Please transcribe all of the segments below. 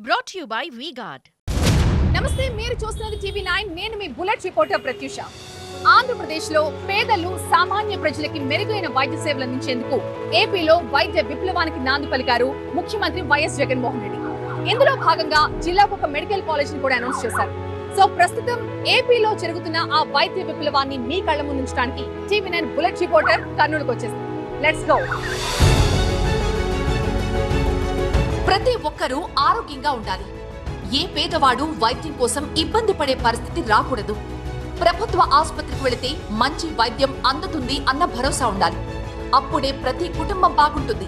Brought to you by V-Guard. నమస్తే, మీరు చూస్తున్నది టీవీ9. నేను మీ బుల్లెట్ రిపోర్టర్ ప్రత్యూష. ఆంధ్రప్రదేశ్లో పేదలు సామాన్య ప్రజలకి మెరుగైన వైద్య సేవలు అందించేందుకు ఏపీలో వైద్య విప్లవానికి నాంది పలికారు ముఖ్యమంత్రి వైఎస్ జగన్మోహన్ రెడ్డి. ఇందులో భాగంగా జిల్లాకు ఒక మెడికల్ కాలేజ్ ని కూడా అనౌన్స్ చేశారు. సో ప్రస్తుతం ఏపీలో జరుగుతున్న ఆ వైద్య విప్లవాన్ని మీ కళ్ళ ముందు ఉంచడానికి టీవీ9 బుల్లెట్ రిపోర్టర్ కర్నూలుకు వచ్చేసింది. Let's go. ప్రతి ఒక్కరూ ఆరోగ్యంగా ఉండాలి. ఏ పేదవాడు వైద్యం కోసం ఇబ్బంది పడే పరిస్థితి రాకూడదు. ప్రభుత్వ ఆసుపత్రికి వెళితే మంచి వైద్యం అందుతుంది అన్న భరోసా ఉండాలి. అప్పుడే ప్రతి కుటుంబం బాగుంటుంది,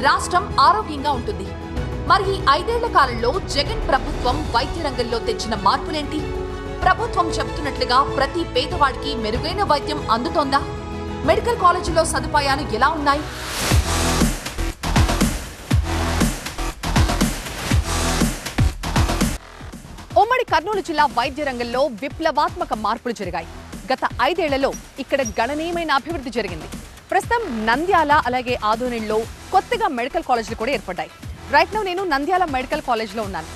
రాష్ట్రం ఆరోగ్యంగా ఉంటుంది. మరి ఈ 5 ఏళ్ల కాలంలో జగన్ ప్రభుత్వం వైద్య రంగంలో తెచ్చిన మార్పులేంటి? ప్రభుత్వం చెబుతున్నట్లుగా ప్రతి పేదవాడికి మెరుగైన వైద్యం అందుతోందా? మెడికల్ కాలేజీలో సదుపాయాలు ఎలా ఉన్నాయి? ఉమ్మడి కర్నూలు జిల్లా వైద్య రంగంలో విప్లవాత్మక మార్పులు జరిగాయి. గత 5 ఏళ్లలో ఇక్కడ గణనీయమైన అభివృద్ధి జరిగింది. ప్రస్తుతం నంద్యాల అలాగే ఆదోనిలో కొత్తగా మెడికల్ కాలేజీలు కూడా ఏర్పడ్డాయి. రైట్ నౌ నేను నంద్యాల మెడికల్ కాలేజ్లో ఉన్నాను.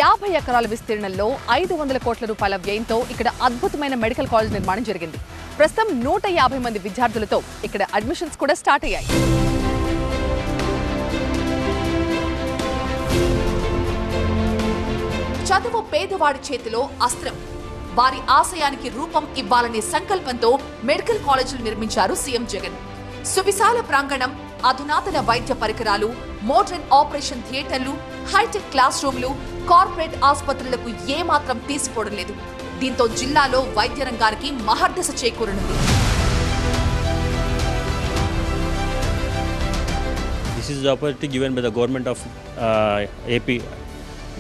50 ఎకరాల విస్తీర్ణంలో 500 కోట్ల రూపాయల వ్యయంతో ఇక్కడ అద్భుతమైన మెడికల్ కాలేజ్ నిర్మాణం జరిగింది. ప్రస్తుతం 150 మంది విద్యార్థులతో ఇక్కడ అడ్మిషన్స్ కూడా స్టార్ట్ అయ్యాయి. చదువు పేదవాడి చేతిలో అస్త్రం. వారి ఆశయానికి రూపం ఇవ్వాలనే సంకల్పంతో మెడికల్ కాలేజీలు నిర్మించారు సీఎం జగన్. సువిశాల ప్రాంగణం, అధునాతన వైద్య పరికరాలు, మోడర్న్ ఆపరేషన్ థియేటర్లు, హైటెక్ క్లాస్ రూమ్లు, కార్పొరేట్ ఆసుపత్రులకు ఏమాత్రం తీసిపోవడం లేదు. దీంతో జిల్లాలో వైద్య రంగానికి మహర్దశ చేకూరనుంది. This is the opportunity given by the government of AP.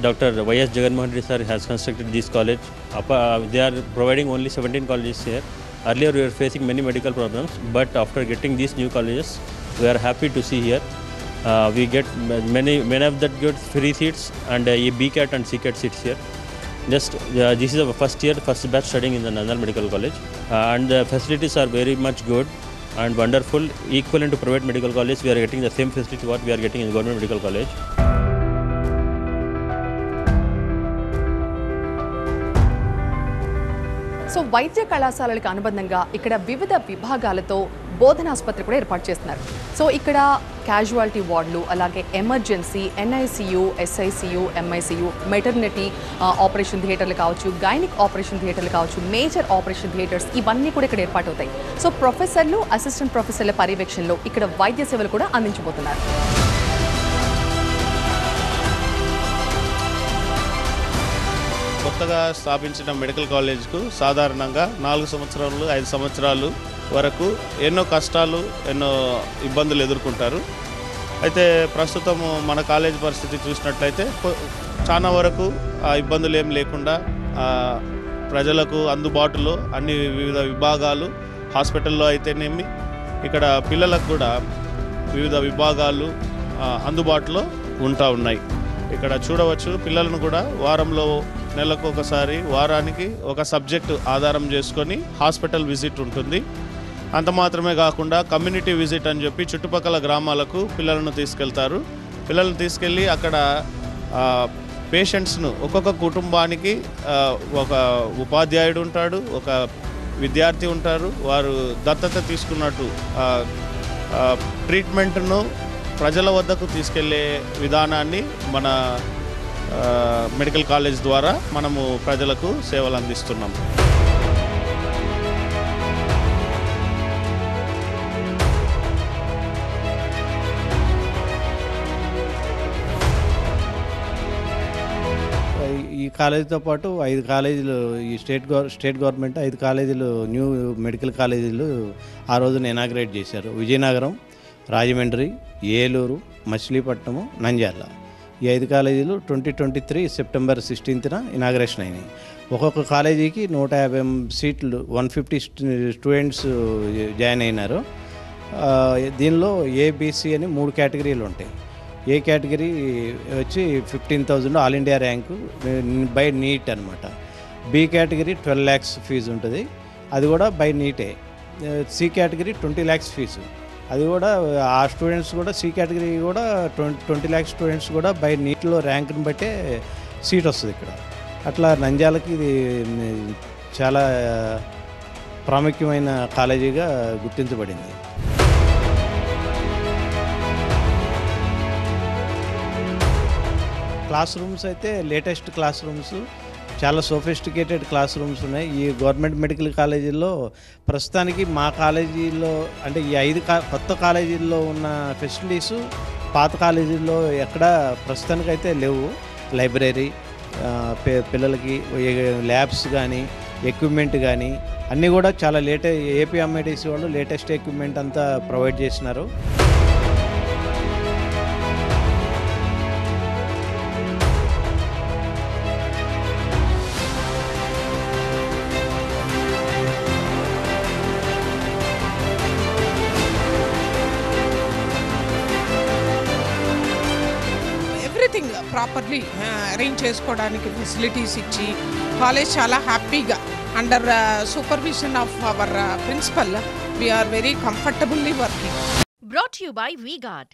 Dr. Y.S. Jagannath Reddy sir has constructed this college. They are providing only 17 colleges here. Earlier we were facing many medical problems, but after getting these new colleges, we are happy to see here. We get many of that get free seats and a BCAT and CCAT seats here. Just this is the first batch studying in the Nandal Medical College, and the facilities are very much good and wonderful. Equivalent to private medical college, we are getting the same facility what we are getting in government medical college. So వైద్య కళాశాలలకు అనుబంధంగా ఇక్కడ వివిధ విభాగాలతో బోధనాసుపత్రి కూడా ఏర్పాటు చేస్తున్నారు. So ఇక్కడ క్యాజువాలిటీ వార్డులు, అలాగే emergency, NICU, SICU, MICU, maternity operation థియేటర్లు కావచ్చు, గైనిక్ ఆపరేషన్ థియేటర్లు కావచ్చు, మేజర్ ఆపరేషన్ థియేటర్స్ ఇవన్నీ కూడా ఇక్కడ ఏర్పాటు అవుతాయి. సో ప్రొఫెసర్లు, అసిస్టెంట్ ప్రొఫెసర్ల పర్యవేక్షణలో ఇక్కడ వైద్య సేవలు కూడా అందించబోతున్నారు. కొత్తగా స్థాపించిన మెడికల్ కాలేజ్కు సాధారణంగా 4 సంవత్సరాలు 5 సంవత్సరాలు వరకు ఎన్నో కష్టాలు, ఎన్నో ఇబ్బందులు ఎదుర్కొంటారు. అయితే ప్రస్తుతము మన కాలేజ్ పరిస్థితి చూసినట్లయితే చాలా వరకు ఆ ఇబ్బందులు ఏం లేకుండా ప్రజలకు అందుబాటులో అన్ని వివిధ విభాగాలు, హాస్పిటల్లో అయితేనేమి ఇక్కడ పిల్లలకు కూడా వివిధ విభాగాలు అందుబాటులో ఉన్నాయి. ఇక్కడ చూడవచ్చు, పిల్లలను కూడా వారంలో నెలకు ఒకసారి, వారానికి ఒక సబ్జెక్టు ఆధారం చేసుకొని హాస్పిటల్ విజిట్ ఉంటుంది. అంత మాత్రమే కాకుండా కమ్యూనిటీ విజిట్ అని చెప్పి చుట్టుపక్కల గ్రామాలకు పిల్లలను తీసుకెళ్తారు. పిల్లలను తీసుకెళ్ళి అక్కడ పేషెంట్స్ను, ఒక్కొక్క కుటుంబానికి ఒక ఉపాధ్యాయుడు ఉంటాడు, ఒక విద్యార్థి ఉంటారు. వారు దత్తత తీసుకున్నట్టు ట్రీట్మెంట్ను ప్రజల వద్దకు తీసుకెళ్లే విధానాన్ని మన మెడికల్ కాలేజ్ ద్వారా మనము ప్రజలకు సేవలు అందిస్తున్నాం. ఈ కాలేజీతో పాటు 5 కాలేజీలు, ఈ స్టేట్ గవర్నమెంట్ 5 కాలేజీలు, న్యూ మెడికల్ కాలేజీలు ఆ రోజున ఇనాగ్రేట్ చేశారు. విజయనగరం, రాజమండ్రి, ఏలూరు, మచిలీపట్నము, నంద్యాల. ఈ 5 కాలేజీలు 2023 సెప్టెంబర్ 16న ఇనాగ్రేషన్ అయినాయి. ఒక్కొక్క కాలేజీకి 150 సీట్లు, 150 స్టూడెంట్స్ జాయిన్ అయినారు. దీనిలో ABC అని 3 కేటగిరీలు ఉంటాయి. ఏ కేటగిరీ వచ్చి 15,000 all India rank by NEET అనమాట. B కేటగిరీ 12 lakhs ఫీజు ఉంటుంది, అది కూడా బై నీటే. C category 20 lakhs fee. అది కూడా ఆ స్టూడెంట్స్ కూడా సి కేటగిరీ కూడా 20 lakhs స్టూడెంట్స్ కూడా బై నీట్లో ర్యాంక్ని బట్టే సీట్ వస్తుంది ఇక్కడ. అట్లా నంద్యాలకి ఇది చాలా ప్రాముఖ్యమైన కాలేజీగా గుర్తించబడింది. క్లాస్ రూమ్స్ అయితే లేటెస్ట్ క్లాస్ రూమ్స్, చాలా సోఫిస్టికేటెడ్ క్లాస్ రూమ్స్ ఉన్నాయి ఈ గవర్నమెంట్ మెడికల్ కాలేజీల్లో. ప్రస్తుతానికి మా కాలేజీలో అంటే ఈ 5 కొత్త కాలేజీల్లో ఉన్న ఫెసిలిటీస్ పాత కాలేజీల్లో ఎక్కడ ప్రస్తుతానికైతే లేవు. లైబ్రరీ, పిల్లలకి ల్యాబ్స్ కానీ ఎక్విప్మెంట్ కానీ అన్నీ కూడా చాలా ఏపీ ఎంఐటీసీ వాళ్ళు లేటెస్ట్ ఎక్విప్మెంట్ అంతా ప్రొవైడ్ చేసినారు. ఎవ్రీథింగ్ ప్రాపర్లీ అరేంజ్ చేసుకోవడానికి ఫెసిలిటీస్ ఇచ్చి కాలేజ్ చాలా హ్యాపీగా under supervision of our principal we are very comfortably working. Brought to you by VGuard.